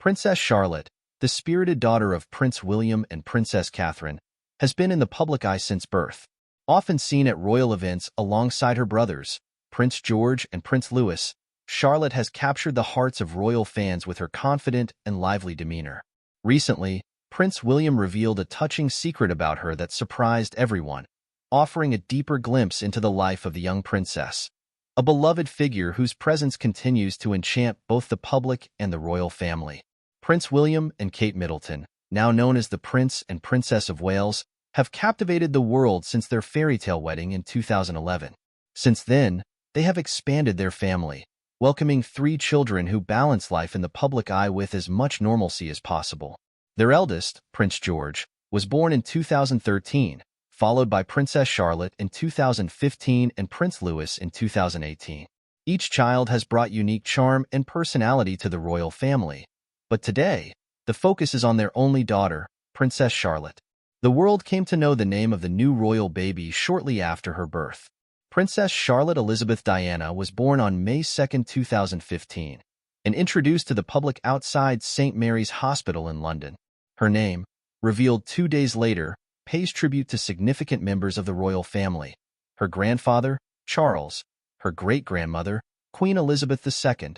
Princess Charlotte, the spirited daughter of Prince William and Princess Catherine, has been in the public eye since birth. Often seen at royal events alongside her brothers, Prince George and Prince Louis, Charlotte has captured the hearts of royal fans with her confident and lively demeanor. Recently, Prince William revealed a touching secret about her that surprised everyone, offering a deeper glimpse into the life of the young princess, a beloved figure whose presence continues to enchant both the public and the royal family. Prince William and Kate Middleton, now known as the Prince and Princess of Wales, have captivated the world since their fairy tale wedding in 2011. Since then, they have expanded their family, welcoming 3 children who balance life in the public eye with as much normalcy as possible. Their eldest, Prince George, was born in 2013, followed by Princess Charlotte in 2015 and Prince Louis in 2018. Each child has brought unique charm and personality to the royal family, but today, the focus is on their only daughter, Princess Charlotte. The world came to know the name of the new royal baby shortly after her birth. Princess Charlotte Elizabeth Diana was born on May 2, 2015, and introduced to the public outside St. Mary's Hospital in London. Her name, revealed 2 days later, pays tribute to significant members of the royal family: her grandfather, Charles, her great-grandmother, Queen Elizabeth II,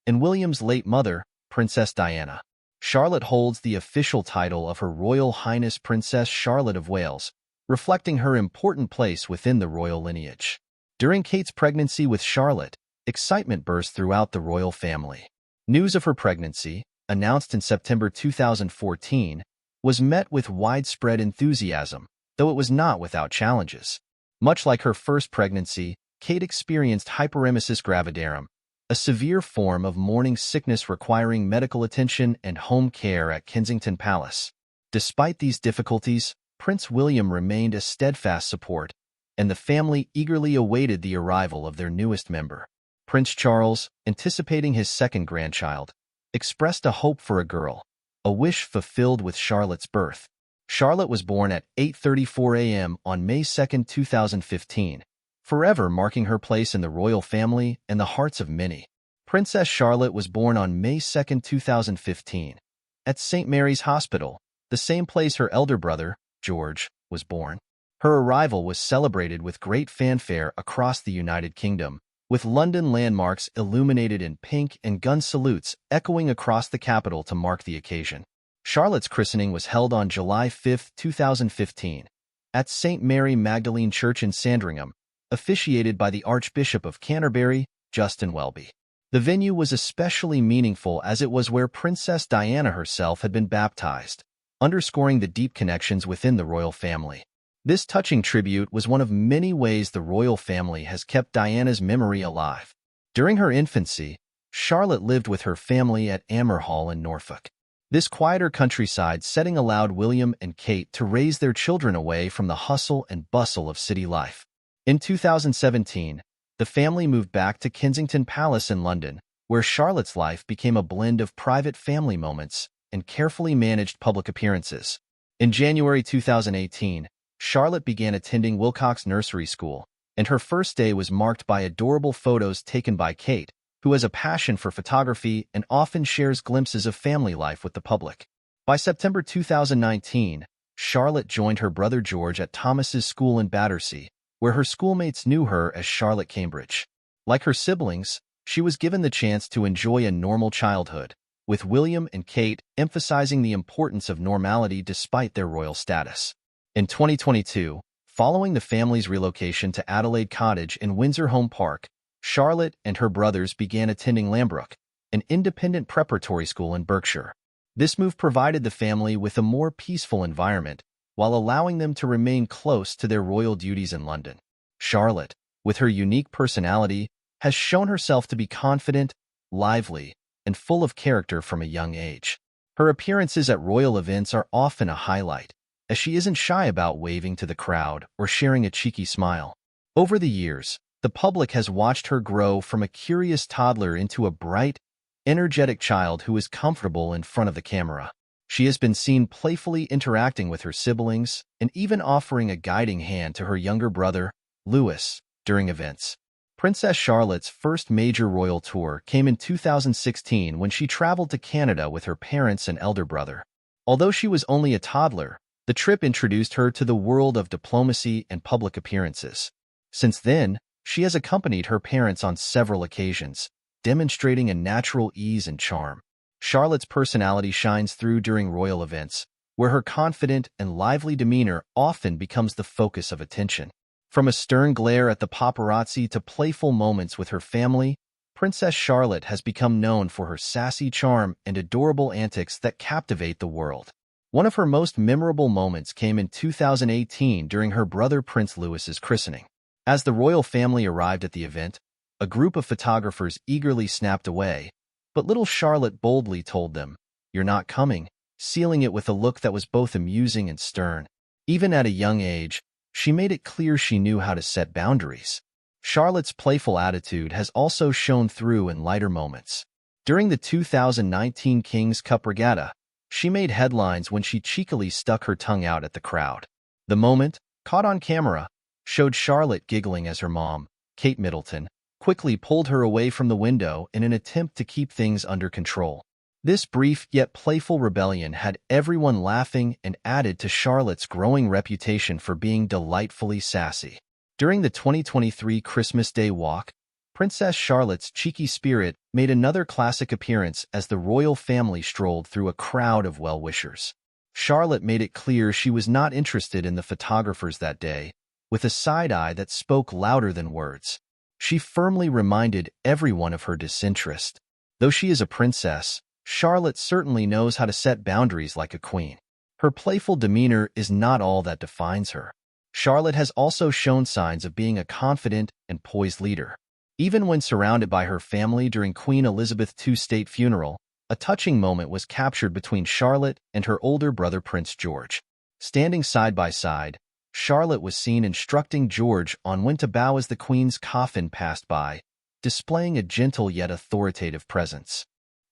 and William's late mother, Princess Diana. Charlotte holds the official title of Her Royal Highness Princess Charlotte of Wales, reflecting her important place within the royal lineage. During Kate's pregnancy with Charlotte, excitement burst throughout the royal family. News of her pregnancy, announced in September 2014, was met with widespread enthusiasm, though it was not without challenges. Much like her first pregnancy, Kate experienced hyperemesis gravidarum, a severe form of morning sickness requiring medical attention and home care at Kensington Palace. Despite these difficulties, Prince William remained a steadfast support, and the family eagerly awaited the arrival of their newest member. Prince Charles, anticipating his second grandchild, expressed a hope for a girl, a wish fulfilled with Charlotte's birth. Charlotte was born at 8:34 a.m. on May 2, 2015, forever marking her place in the royal family and the hearts of many. Princess Charlotte was born on May 2, 2015, at St. Mary's Hospital, the same place her elder brother, George, was born. Her arrival was celebrated with great fanfare across the United Kingdom, with London landmarks illuminated in pink and gun salutes echoing across the capital to mark the occasion. Charlotte's christening was held on July 5, 2015, at St. Mary Magdalene Church in Sandringham, officiated by the Archbishop of Canterbury, Justin Welby. The venue was especially meaningful as it was where Princess Diana herself had been baptized, underscoring the deep connections within the royal family. This touching tribute was one of many ways the royal family has kept Diana's memory alive. During her infancy, Charlotte lived with her family at Amer Hall in Norfolk. This quieter countryside setting allowed William and Kate to raise their children away from the hustle and bustle of city life. In 2017, the family moved back to Kensington Palace in London, where Charlotte's life became a blend of private family moments and carefully managed public appearances. In January 2018, Charlotte began attending Wilcox Nursery School, and her first day was marked by adorable photos taken by Kate, who has a passion for photography and often shares glimpses of family life with the public. By September 2019, Charlotte joined her brother George at Thomas's School in Battersea, where her schoolmates knew her as Charlotte Cambridge. Like her siblings, she was given the chance to enjoy a normal childhood, with William and Kate emphasizing the importance of normality despite their royal status. In 2022, following the family's relocation to Adelaide Cottage in Windsor Home Park, Charlotte and her brothers began attending Lambrook, an independent preparatory school in Berkshire. This move provided the family with a more peaceful environment, while allowing them to remain close to their royal duties in London. Charlotte, with her unique personality, has shown herself to be confident, lively, and full of character from a young age. Her appearances at royal events are often a highlight, as she isn't shy about waving to the crowd or sharing a cheeky smile. Over the years, the public has watched her grow from a curious toddler into a bright, energetic child who is comfortable in front of the camera. She has been seen playfully interacting with her siblings and even offering a guiding hand to her younger brother, Louis, during events. Princess Charlotte's first major royal tour came in 2016 when she traveled to Canada with her parents and elder brother. Although she was only a toddler, the trip introduced her to the world of diplomacy and public appearances. Since then, she has accompanied her parents on several occasions, demonstrating a natural ease and charm. Charlotte's personality shines through during royal events, where her confident and lively demeanor often becomes the focus of attention. From a stern glare at the paparazzi to playful moments with her family, Princess Charlotte has become known for her sassy charm and adorable antics that captivate the world. One of her most memorable moments came in 2018 during her brother Prince Louis's christening. As the royal family arrived at the event, a group of photographers eagerly snapped away, but little Charlotte boldly told them, "You're not coming," sealing it with a look that was both amusing and stern. Even at a young age, she made it clear she knew how to set boundaries. Charlotte's playful attitude has also shown through in lighter moments. During the 2019 King's Cup Regatta, she made headlines when she cheekily stuck her tongue out at the crowd. The moment, caught on camera, showed Charlotte giggling as her mom, Kate Middleton, quickly pulled her away from the window in an attempt to keep things under control. This brief yet playful rebellion had everyone laughing and added to Charlotte's growing reputation for being delightfully sassy. During the 2023 Christmas Day Walk, Princess Charlotte's cheeky spirit made another classic appearance as the royal family strolled through a crowd of well-wishers. Charlotte made it clear she was not interested in the photographers that day, with a side-eye that spoke louder than words. She firmly reminded everyone of her disinterest. Though she is a princess, Charlotte certainly knows how to set boundaries like a queen. Her playful demeanor is not all that defines her. Charlotte has also shown signs of being a confident and poised leader. Even when surrounded by her family during Queen Elizabeth II's state funeral, a touching moment was captured between Charlotte and her older brother Prince George. Standing side by side, Charlotte was seen instructing George on when to bow as the Queen's coffin passed by, displaying a gentle yet authoritative presence.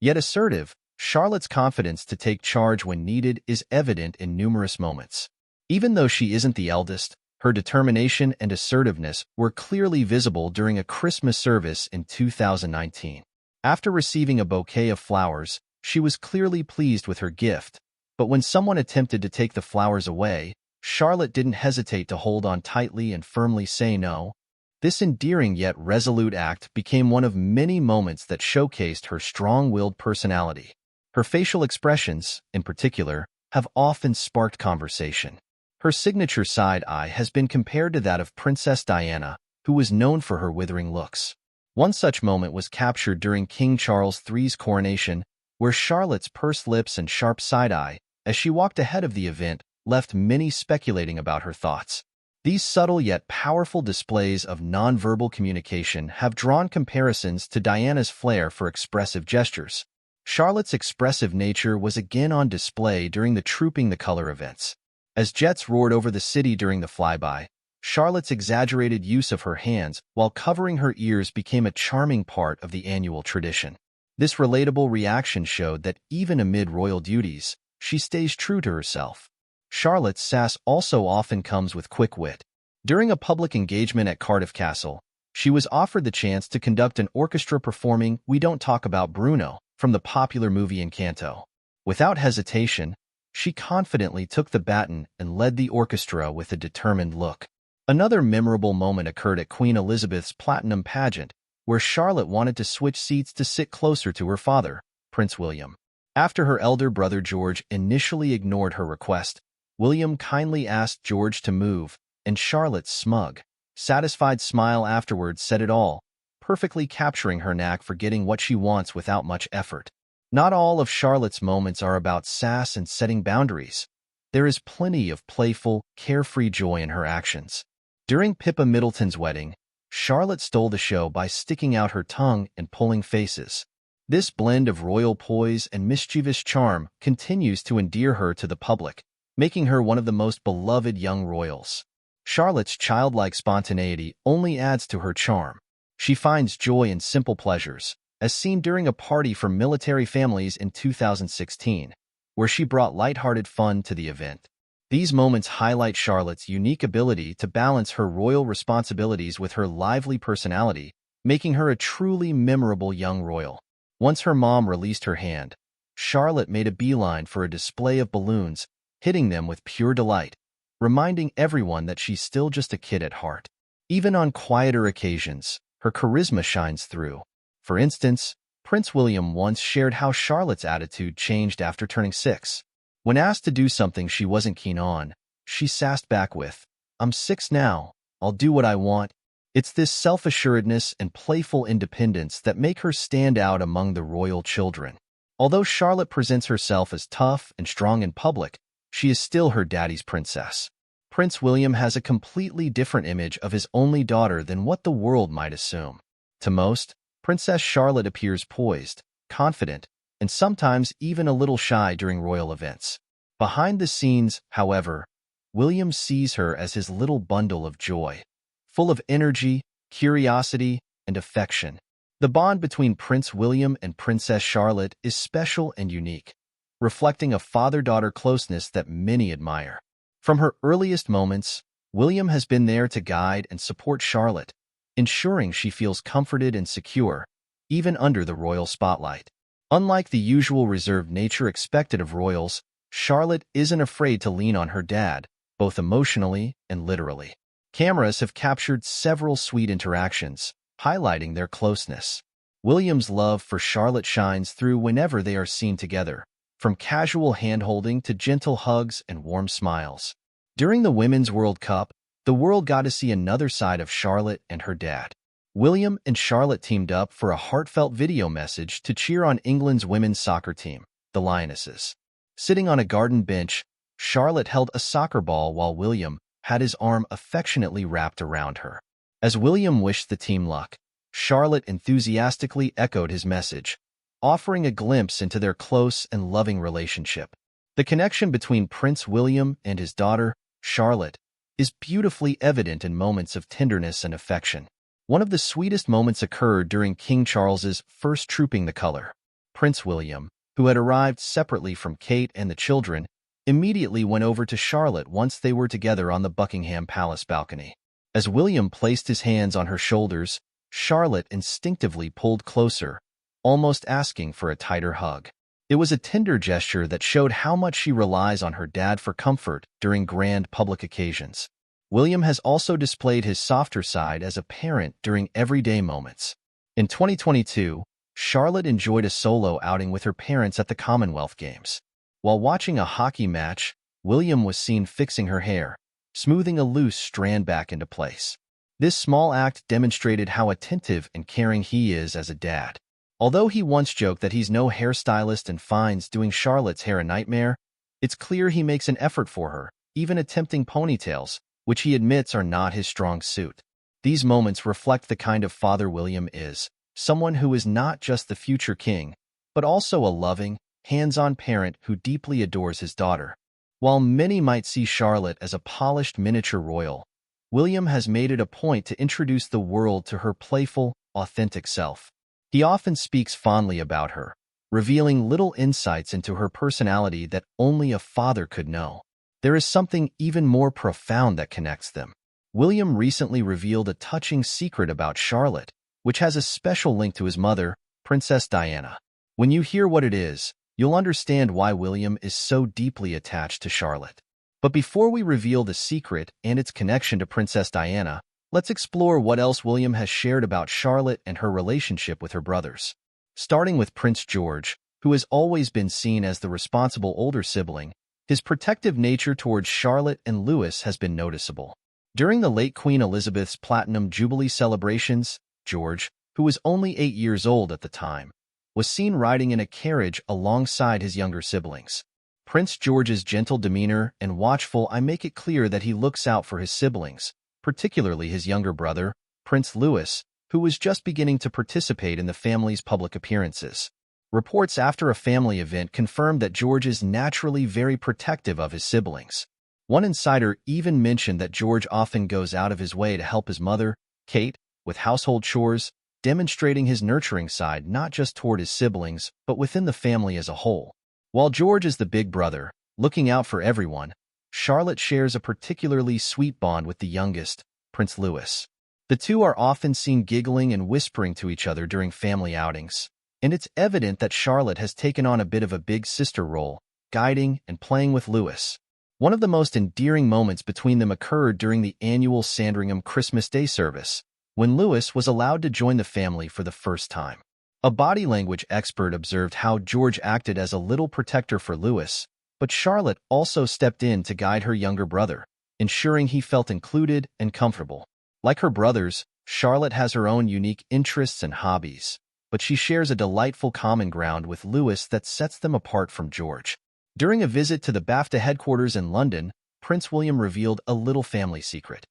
Yet assertive, Charlotte's confidence to take charge when needed is evident in numerous moments. Even though she isn't the eldest, her determination and assertiveness were clearly visible during a Christmas service in 2019. After receiving a bouquet of flowers, she was clearly pleased with her gift, but when someone attempted to take the flowers away, Charlotte didn't hesitate to hold on tightly and firmly say no. This endearing yet resolute act became one of many moments that showcased her strong-willed personality. Her facial expressions, in particular, have often sparked conversation. Her signature side-eye has been compared to that of Princess Diana, who was known for her withering looks. One such moment was captured during King Charles III's coronation, where Charlotte's pursed lips and sharp side-eye, as she walked ahead of the event, left many speculating about her thoughts. These subtle yet powerful displays of nonverbal communication have drawn comparisons to Diana's flair for expressive gestures. Charlotte's expressive nature was again on display during the Trooping the Color events. As jets roared over the city during the flyby, Charlotte's exaggerated use of her hands while covering her ears became a charming part of the annual tradition. This relatable reaction showed that even amid royal duties, she stays true to herself. Charlotte's sass also often comes with quick wit. During a public engagement at Cardiff Castle, she was offered the chance to conduct an orchestra performing We Don't Talk About Bruno from the popular movie Encanto. Without hesitation, she confidently took the baton and led the orchestra with a determined look. Another memorable moment occurred at Queen Elizabeth's Platinum Pageant, where Charlotte wanted to switch seats to sit closer to her father, Prince William. After her elder brother George initially ignored her request, William kindly asked George to move, and Charlotte's smug, satisfied smile afterwards said it all, perfectly capturing her knack for getting what she wants without much effort. Not all of Charlotte's moments are about sass and setting boundaries. There is plenty of playful, carefree joy in her actions. During Pippa Middleton's wedding, Charlotte stole the show by sticking out her tongue and pulling faces. This blend of royal poise and mischievous charm continues to endear her to the public, making her one of the most beloved young royals. Charlotte's childlike spontaneity only adds to her charm. She finds joy in simple pleasures, as seen during a party for military families in 2016, where she brought lighthearted fun to the event. These moments highlight Charlotte's unique ability to balance her royal responsibilities with her lively personality, making her a truly memorable young royal. Once her mom released her hand, Charlotte made a beeline for a display of balloons, hitting them with pure delight, reminding everyone that she's still just a kid at heart. Even on quieter occasions, her charisma shines through. For instance, Prince William once shared how Charlotte's attitude changed after turning 6. When asked to do something she wasn't keen on, she sassed back with, "I'm 6 now, I'll do what I want." It's this self-assuredness and playful independence that make her stand out among the royal children. Although Charlotte presents herself as tough and strong in public, she is still her daddy's princess. Prince William has a completely different image of his only daughter than what the world might assume. To most, Princess Charlotte appears poised, confident, and sometimes even a little shy during royal events. Behind the scenes, however, William sees her as his little bundle of joy, full of energy, curiosity, and affection. The bond between Prince William and Princess Charlotte is special and unique, reflecting a father-daughter closeness that many admire. From her earliest moments, William has been there to guide and support Charlotte, ensuring she feels comforted and secure, even under the royal spotlight. Unlike the usual reserved nature expected of royals, Charlotte isn't afraid to lean on her dad, both emotionally and literally. Cameras have captured several sweet interactions, highlighting their closeness. William's love for Charlotte shines through whenever they are seen together, from casual hand-holding to gentle hugs and warm smiles. During the Women's World Cup, the world got to see another side of Charlotte and her dad. William and Charlotte teamed up for a heartfelt video message to cheer on England's women's soccer team, the Lionesses. Sitting on a garden bench, Charlotte held a soccer ball while William had his arm affectionately wrapped around her. As William wished the team luck, Charlotte enthusiastically echoed his message, offering a glimpse into their close and loving relationship. The connection between Prince William and his daughter, Charlotte, is beautifully evident in moments of tenderness and affection. One of the sweetest moments occurred during King Charles's first trooping the color. Prince William, who had arrived separately from Kate and the children, immediately went over to Charlotte once they were together on the Buckingham Palace balcony. As William placed his hands on her shoulders, Charlotte instinctively pulled closer, almost asking for a tighter hug. It was a tender gesture that showed how much she relies on her dad for comfort during grand public occasions. William has also displayed his softer side as a parent during everyday moments. In 2022, Charlotte enjoyed a solo outing with her parents at the Commonwealth Games. While watching a hockey match, William was seen fixing her hair, smoothing a loose strand back into place. This small act demonstrated how attentive and caring he is as a dad. Although he once joked that he's no hairstylist and finds doing Charlotte's hair a nightmare, it's clear he makes an effort for her, even attempting ponytails, which he admits are not his strong suit. These moments reflect the kind of father William is, someone who is not just the future king, but also a loving, hands-on parent who deeply adores his daughter. While many might see Charlotte as a polished miniature royal, William has made it a point to introduce the world to her playful, authentic self. He often speaks fondly about her, revealing little insights into her personality that only a father could know. There is something even more profound that connects them. William recently revealed a touching secret about Charlotte, which has a special link to his mother, Princess Diana. When you hear what it is, you'll understand why William is so deeply attached to Charlotte. But before we reveal the secret and its connection to Princess Diana, let's explore what else William has shared about Charlotte and her relationship with her brothers. Starting with Prince George, who has always been seen as the responsible older sibling, his protective nature towards Charlotte and Louis has been noticeable. During the late Queen Elizabeth's Platinum Jubilee celebrations, George, who was only 8 years old at the time, was seen riding in a carriage alongside his younger siblings. Prince George's gentle demeanor and watchful eye make it clear that he looks out for his siblings, particularly his younger brother, Prince Louis, who was just beginning to participate in the family's public appearances. Reports after a family event confirmed that George is naturally very protective of his siblings. One insider even mentioned that George often goes out of his way to help his mother, Kate, with household chores, demonstrating his nurturing side not just toward his siblings, but within the family as a whole. While George is the big brother, looking out for everyone, Charlotte shares a particularly sweet bond with the youngest, Prince Louis. The two are often seen giggling and whispering to each other during family outings, and it's evident that Charlotte has taken on a bit of a big sister role, guiding and playing with Louis. One of the most endearing moments between them occurred during the annual Sandringham Christmas Day service, when Louis was allowed to join the family for the first time. A body language expert observed how George acted as a little protector for Louis, but Charlotte also stepped in to guide her younger brother, ensuring he felt included and comfortable. Like her brothers, Charlotte has her own unique interests and hobbies, but she shares a delightful common ground with Louis that sets them apart from George. During a visit to the BAFTA headquarters in London, Prince William revealed a little family secret.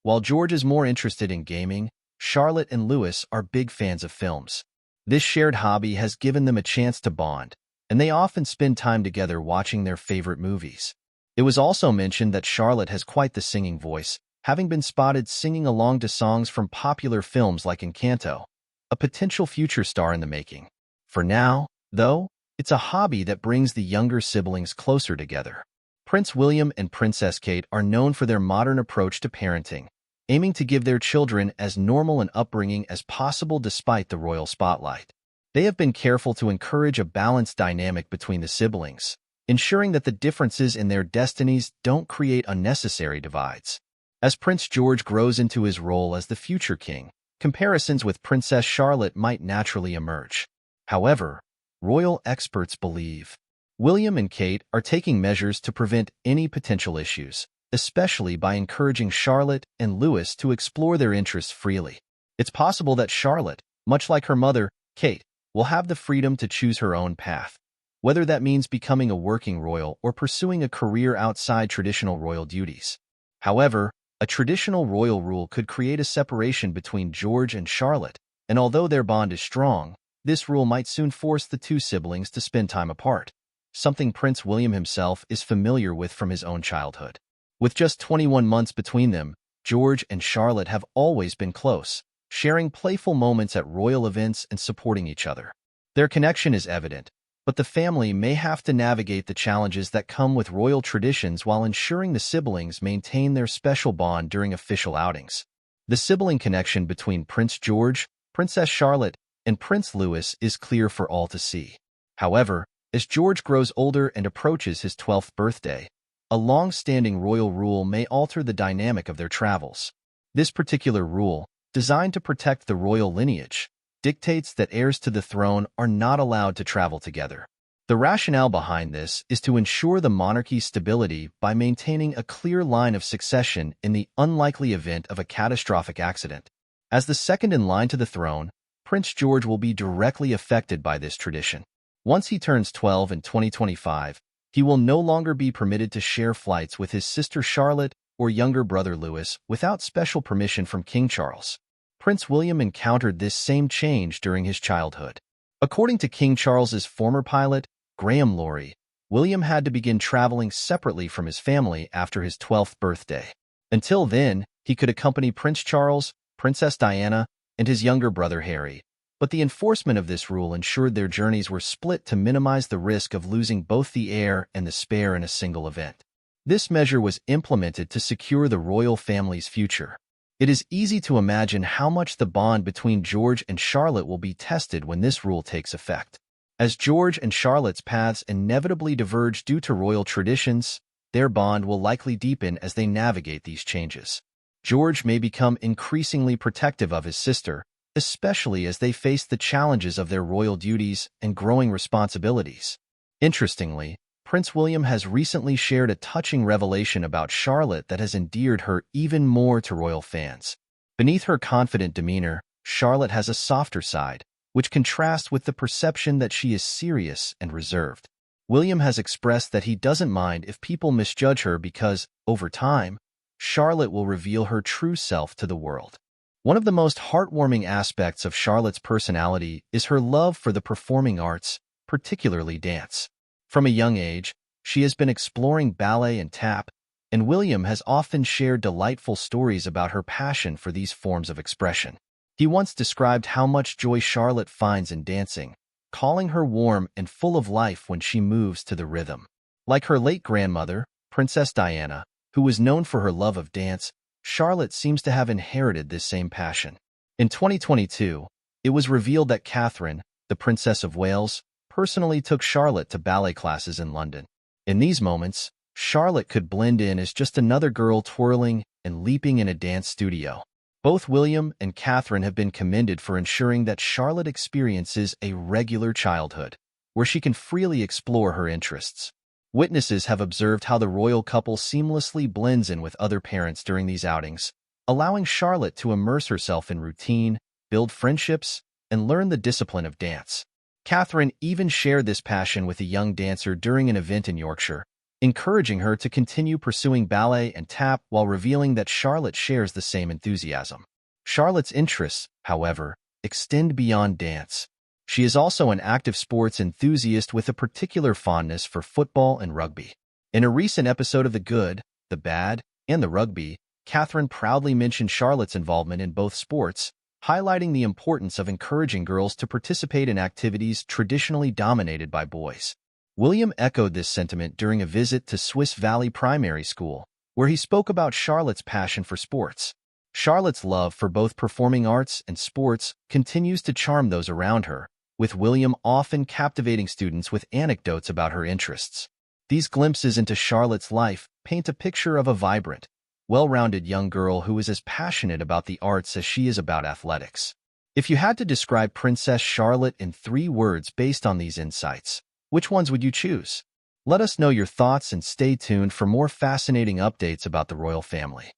While George is more interested in gaming, Charlotte and Louis are big fans of films. This shared hobby has given them a chance to bond, and they often spend time together watching their favorite movies. It was also mentioned that Charlotte has quite the singing voice, having been spotted singing along to songs from popular films like Encanto, a potential future star in the making. For now, though, it's a hobby that brings the younger siblings closer together. Prince William and Princess Kate are known for their modern approach to parenting, aiming to give their children as normal an upbringing as possible despite the royal spotlight. They have been careful to encourage a balanced dynamic between the siblings, ensuring that the differences in their destinies don't create unnecessary divides. As Prince George grows into his role as the future king, comparisons with Princess Charlotte might naturally emerge. However, royal experts believe William and Kate are taking measures to prevent any potential issues, especially by encouraging Charlotte and Louis to explore their interests freely. It's possible that Charlotte, much like her mother, Kate, will have the freedom to choose her own path, whether that means becoming a working royal or pursuing a career outside traditional royal duties. However, a traditional royal rule could create a separation between George and Charlotte, and although their bond is strong, this rule might soon force the two siblings to spend time apart, something Prince William himself is familiar with from his own childhood. With just 21 months between them, George and Charlotte have always been close, sharing playful moments at royal events and supporting each other. Their connection is evident, but the family may have to navigate the challenges that come with royal traditions while ensuring the siblings maintain their special bond during official outings. The sibling connection between Prince George, Princess Charlotte, and Prince Louis is clear for all to see. However, as George grows older and approaches his 12th birthday, a long-standing royal rule may alter the dynamic of their travels. This particular rule, designed to protect the royal lineage, dictates that heirs to the throne are not allowed to travel together. The rationale behind this is to ensure the monarchy's stability by maintaining a clear line of succession in the unlikely event of a catastrophic accident. As the second in line to the throne, Prince George will be directly affected by this tradition. Once he turns 12 in 2025, he will no longer be permitted to share flights with his sister Charlotte or younger brother Louis without special permission from King Charles. Prince William encountered this same change during his childhood. According to King Charles's former pilot, Graham Laurie, William had to begin traveling separately from his family after his 12th birthday. Until then, he could accompany Prince Charles, Princess Diana, and his younger brother Harry, but the enforcement of this rule ensured their journeys were split to minimize the risk of losing both the heir and the spare in a single event. This measure was implemented to secure the royal family's future. It is easy to imagine how much the bond between George and Charlotte will be tested when this rule takes effect. As George and Charlotte's paths inevitably diverge due to royal traditions, their bond will likely deepen as they navigate these changes. George may become increasingly protective of his sister, especially as they face the challenges of their royal duties and growing responsibilities. Interestingly, Prince William has recently shared a touching revelation about Charlotte that has endeared her even more to royal fans. Beneath her confident demeanor, Charlotte has a softer side, which contrasts with the perception that she is serious and reserved. William has expressed that he doesn't mind if people misjudge her because, over time, Charlotte will reveal her true self to the world. One of the most heartwarming aspects of Charlotte's personality is her love for the performing arts, particularly dance. From a young age, she has been exploring ballet and tap, and William has often shared delightful stories about her passion for these forms of expression. He once described how much joy Charlotte finds in dancing, calling her warm and full of life when she moves to the rhythm. Like her late grandmother, Princess Diana, who was known for her love of dance, Charlotte seems to have inherited this same passion. In 2022, it was revealed that Catherine, the Princess of Wales, personally took Charlotte to ballet classes in London. In these moments, Charlotte could blend in as just another girl twirling and leaping in a dance studio. Both William and Catherine have been commended for ensuring that Charlotte experiences a regular childhood, where she can freely explore her interests. Witnesses have observed how the royal couple seamlessly blends in with other parents during these outings, allowing Charlotte to immerse herself in routine, build friendships, and learn the discipline of dance. Catherine even shared this passion with a young dancer during an event in Yorkshire, encouraging her to continue pursuing ballet and tap while revealing that Charlotte shares the same enthusiasm. Charlotte's interests, however, extend beyond dance. She is also an active sports enthusiast with a particular fondness for football and rugby. In a recent episode of The Good, the Bad, and the Rugby, Catherine proudly mentioned Charlotte's involvement in both sports, highlighting the importance of encouraging girls to participate in activities traditionally dominated by boys. William echoed this sentiment during a visit to Swiss Valley Primary School, where he spoke about Charlotte's passion for sports. Charlotte's love for both performing arts and sports continues to charm those around her, with William often captivating students with anecdotes about her interests. These glimpses into Charlotte's life paint a picture of a vibrant, well-rounded young girl who is as passionate about the arts as she is about athletics. If you had to describe Princess Charlotte in 3 words based on these insights, which ones would you choose? Let us know your thoughts and stay tuned for more fascinating updates about the royal family.